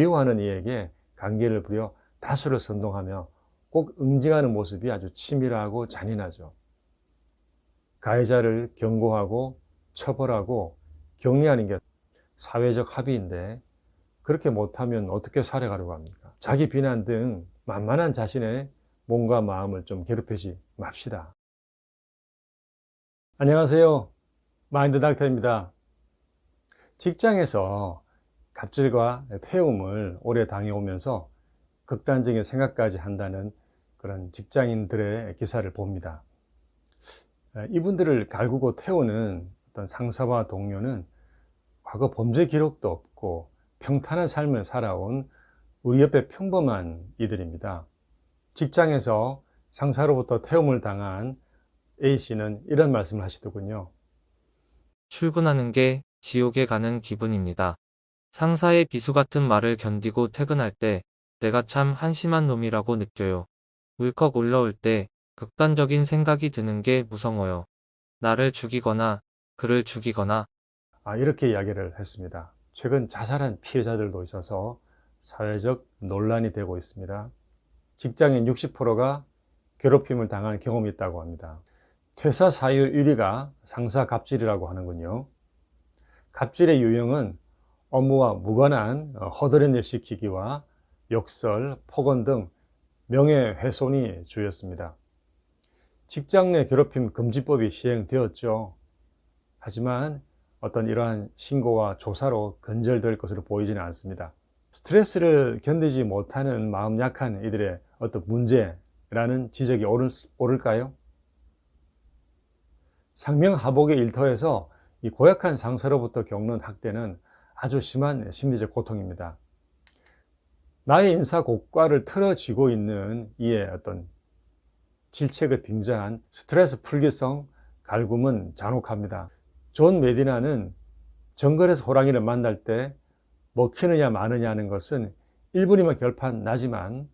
미워하는 이에게 관계를 부려 다수를 선동하며 꼭 응징하는 모습이 아주 치밀하고 잔인하죠. 가해자를 경고하고 처벌하고 격리하는 게 사회적 합의인데 그렇게 못하면 어떻게 살아가려고 합니까? 자기 비난 등 만만한 자신의 몸과 마음을 좀 괴롭히지 맙시다. 안녕하세요. 마인드 닥터입니다. 직장에서 갑질과 태움을 오래 당해오면서 극단적인 생각까지 한다는 그런 직장인들의 기사를 봅니다. 이분들을 갈구고 태우는 어떤 상사와 동료는 과거 범죄 기록도 없고 평탄한 삶을 살아온 우리 옆에 평범한 이들입니다. 직장에서 상사로부터 태움을 당한 A씨는 이런 말씀을 하시더군요. 출근하는 게 지옥에 가는 기분입니다. 상사의 비수 같은 말을 견디고 퇴근할 때 내가 참 한심한 놈이라고 느껴요. 울컥 올라올 때 극단적인 생각이 드는 게 무서워요. 나를 죽이거나 그를 죽이거나. 이렇게 이야기를 했습니다. 최근 자살한 피해자들도 있어서 사회적 논란이 되고 있습니다. 직장인 60%가 괴롭힘을 당한 경험이 있다고 합니다. 퇴사 사유 1위가 상사 갑질이라고 하는군요. 갑질의 유형은 업무와 무관한 허드렛 일 시키기와 욕설, 폭언 등 명예훼손이 주였습니다. 직장 내 괴롭힘 금지법이 시행되었죠. 하지만 어떤 이러한 신고와 조사로 근절될 것으로 보이지는 않습니다. 스트레스를 견디지 못하는 마음 약한 이들의 어떤 문제라는 지적이 옳을까요? 상명하복의 일터에서 이 고약한 상사로부터 겪는 학대는 아주 심한 심리적 고통입니다. 나의 인사 고과를 틀어쥐고 있는 이의 어떤 질책을 빙자한 스트레스 풀기성 갈굼은 잔혹합니다. 존 메디나는 정글에서 호랑이를 만날 때 먹히느냐 마느냐 하는 것은 1분이면 결판 나지만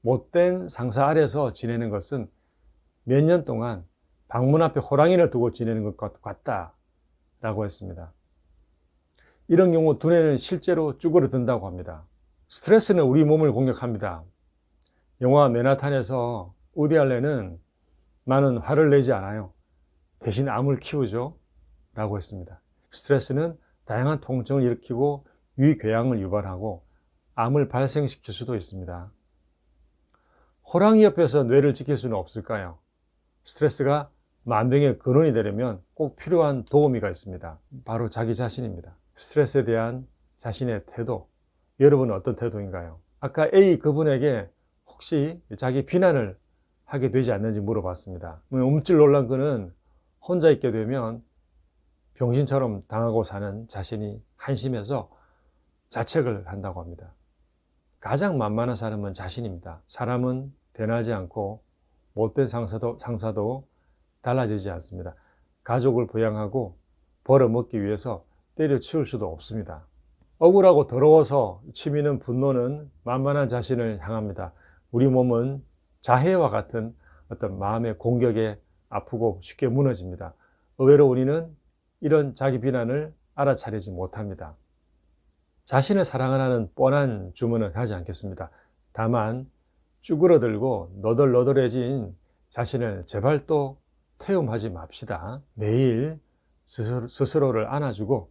못된 상사 아래서 지내는 것은 몇 년 동안 방문 앞에 호랑이를 두고 지내는 것 같다라고 했습니다. 이런 경우 두뇌는 실제로 쭈그러든다고 합니다. 스트레스는 우리 몸을 공격합니다. 영화 맨하탄에서 우디 알렌은 나는 화를 내지 않아요. 대신 암을 키우죠. 라고 했습니다. 스트레스는 다양한 통증을 일으키고 위궤양을 유발하고 암을 발생시킬 수도 있습니다. 호랑이 옆에서 뇌를 지킬 수는 없을까요? 스트레스가 만병의 근원이 되려면 꼭 필요한 도우미가 있습니다. 바로 자기 자신입니다. 스트레스에 대한 자신의 태도, 여러분은 어떤 태도인가요? 아까 A 그분에게 혹시 자기 비난을 하게 되지 않는지 물어봤습니다. 움찔 놀란 그는 혼자 있게 되면 병신처럼 당하고 사는 자신이 한심해서 자책을 한다고 합니다. 가장 만만한 사람은 자신입니다. 사람은 변하지 않고 못된 상사도 달라지지 않습니다. 가족을 부양하고 벌어먹기 위해서 때려치울 수도 없습니다. 억울하고 더러워서 치미는 분노는 만만한 자신을 향합니다. 우리 몸은 자해와 같은 어떤 마음의 공격에 아프고 쉽게 무너집니다. 의외로 우리는 이런 자기 비난을 알아차리지 못합니다. 자신을 사랑하라는 뻔한 주문은 하지 않겠습니다. 다만 쭈그러들고 너덜너덜해진 자신을 제발 또 태움하지 맙시다. 매일 스스로를 안아주고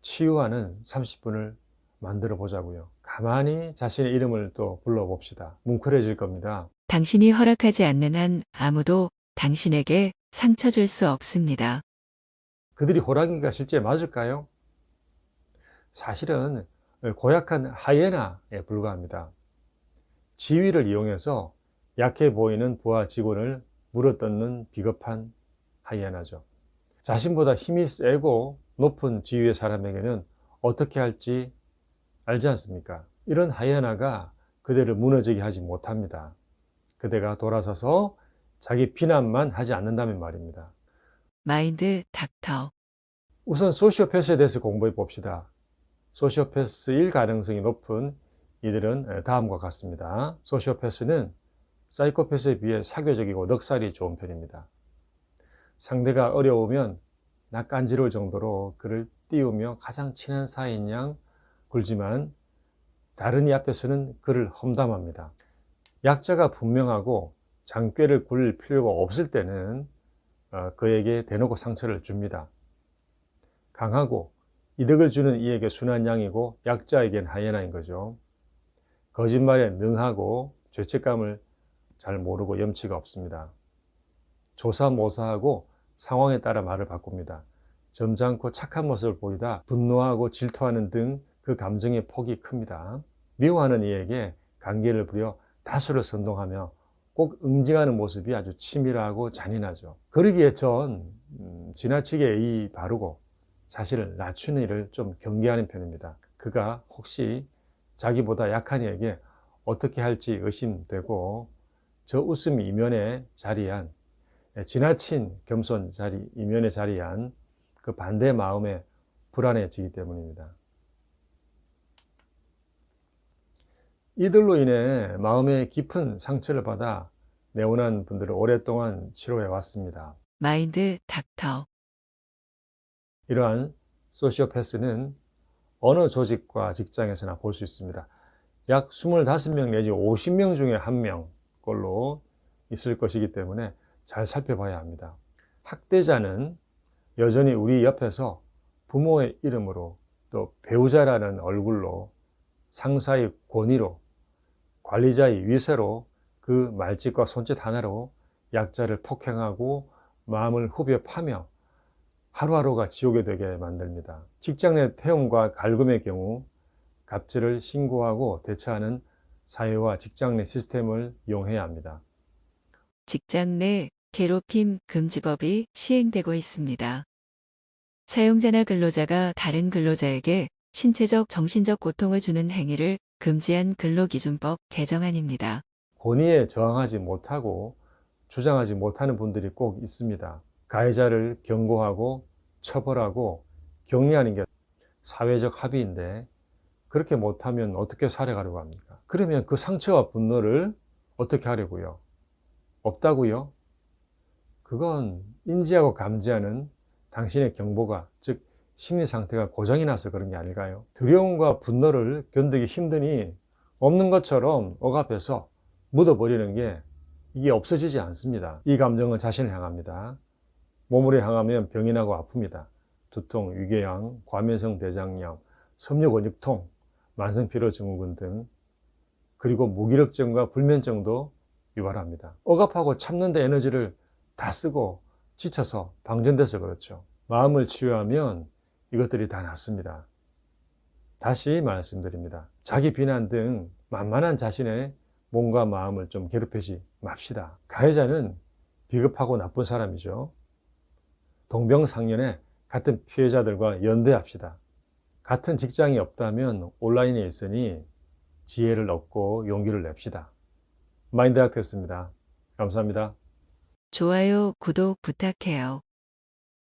치유하는 30분을 만들어 보자고요. 가만히 자신의 이름을 또 불러봅시다. 뭉클해질 겁니다. 당신이 허락하지 않는 한 아무도 당신에게 상처 줄 수 없습니다. 그들이 호랑이가 실제 맞을까요? 사실은 고약한 하이에나에 불과합니다. 지위를 이용해서 약해 보이는 부하 직원을 물어뜯는 비겁한 하이에나죠. 자신보다 힘이 세고 높은 지위의 사람에게는 어떻게 할지 알지 않습니까? 이런 하이에나가 그대를 무너지게 하지 못합니다. 그대가 돌아서서 자기 비난만 하지 않는다면 말입니다. 마인드 닥터. 우선 소시오패스에 대해서 공부해 봅시다. 소시오패스일 가능성이 높은 이들은 다음과 같습니다. 소시오패스는 사이코패스에 비해 사교적이고 넉살이 좋은 편입니다. 상대가 어려우면 낯간지러울 정도로 그를 띄우며 가장 친한 사이인 양 굴지만 다른 이 앞에서는 그를 험담합니다. 약자가 분명하고 장꾀를 굴릴 필요가 없을 때는 그에게 대놓고 상처를 줍니다. 강하고 이득을 주는 이에게 순한 양이고 약자에겐 하이에나인 거죠. 거짓말에 능하고 죄책감을 잘 모르고 염치가 없습니다. 조사모사하고 상황에 따라 말을 바꿉니다. 점잖고 착한 모습을 보이다 분노하고 질투하는 등 그 감정의 폭이 큽니다. 미워하는 이에게 관계를 부려 다수를 선동하며 꼭 응징하는 모습이 아주 치밀하고 잔인하죠. 그러기에 전 지나치게 예의 바르고 자신을 낮추는 일을 좀 경계하는 편입니다. 그가 혹시 자기보다 약한 이에게 어떻게 할지 의심되고 저 웃음 이면에 자리한 지나친 겸손 이면에 자리한 그 반대 마음에 불안해지기 때문입니다. 이들로 인해 마음에 깊은 상처를 받아 내원한 분들을 오랫동안 치료해 왔습니다. 마인드 닥터. 이러한 소시오패스는 어느 조직과 직장에서나 볼 수 있습니다. 약 25명 내지 50명 중에 1명 꼴로 있을 것이기 때문에 잘 살펴봐야 합니다. 학대자는 여전히 우리 옆에서 부모의 이름으로 또 배우자라는 얼굴로 상사의 권위로 관리자의 위세로 그 말짓과 손짓 하나로 약자를 폭행하고 마음을 후벼 파며 하루하루가 지옥이 되게 만듭니다. 직장 내 태움과 갈굼의 경우 갑질을 신고하고 대처하는 사회와 직장 내 시스템을 이용해야 합니다. 직장 내 괴롭힘 금지법이 시행되고 있습니다. 사용자나 근로자가 다른 근로자에게 신체적, 정신적 고통을 주는 행위를 금지한 근로기준법 개정안입니다. 권위에 저항하지 못하고 주장하지 못하는 분들이 꼭 있습니다. 가해자를 경고하고 처벌하고 격리하는 게 사회적 합의인데 그렇게 못하면 어떻게 살아가려고 합니까? 그러면 그 상처와 분노를 어떻게 하려고요? 없다고요? 그건 인지하고 감지하는 당신의 경보가, 즉 심리 상태가 고장이 나서 그런 게 아닐까요? 두려움과 분노를 견디기 힘드니 없는 것처럼 억압해서 묻어버리는 게 이게 없어지지 않습니다. 이 감정은 자신을 향합니다. 몸으로 향하면 병이 나고 아픕니다. 두통, 위궤양, 과민성 대장염, 섬유근육통, 만성피로증후군 등, 그리고 무기력증과 불면증도 유발합니다. 억압하고 참는 데 에너지를 다 쓰고 지쳐서 방전돼서 그렇죠. 마음을 치유하면 이것들이 다 낫습니다. 다시 말씀드립니다. 자기 비난 등 만만한 자신의 몸과 마음을 좀 괴롭히지 맙시다. 가해자는 비겁하고 나쁜 사람이죠. 동병상련에 같은 피해자들과 연대합시다. 같은 직장이 없다면 온라인에 있으니 지혜를 얻고 용기를 냅시다. 마인드학터였습니다. 감사합니다. 좋아요, 구독 부탁해요.